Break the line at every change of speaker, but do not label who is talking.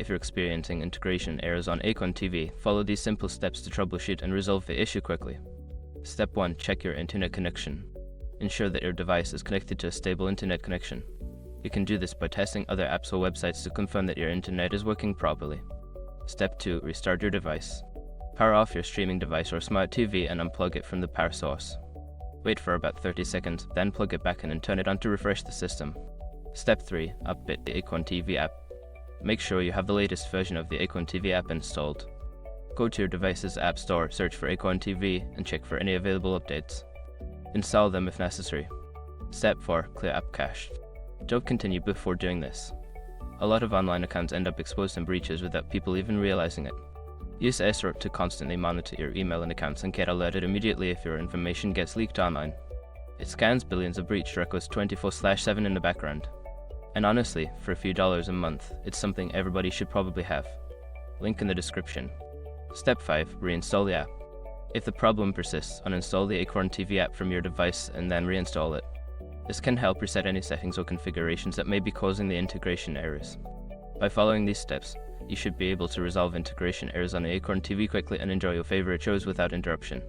If you're experiencing integration errors on Acorn TV, follow these simple steps to troubleshoot and resolve the issue quickly. Step 1. Check your internet connection. Ensure that your device is connected to a stable internet connection. You can do this by testing other apps or websites to confirm that your internet is working properly. Step 2. Restart your device. Power off your streaming device or smart TV and unplug it from the power source. Wait for about 30 seconds, then plug it back in and turn it on to refresh the system. Step 3. Update the Acorn TV app. Make sure you have the latest version of the Acorn TV app installed. Go to your device's app store, search for Acorn TV, and check for any available updates. Install them if necessary. Step 4. Clear app cache. Don't continue before doing this. A lot of online accounts end up exposed in breaches without people even realizing it. Use SROT to constantly monitor your email and accounts and get alerted immediately if your information gets leaked online. It scans billions of breach records 24/7 in the background. And honestly, for a few dollars a month, it's something everybody should probably have. Link in the description. Step 5. Reinstall the app. If the problem persists, uninstall the Acorn TV app from your device and then reinstall it. This can help reset any settings or configurations that may be causing the integration errors. By following these steps, you should be able to resolve integration errors on the Acorn TV quickly and enjoy your favorite shows without interruption.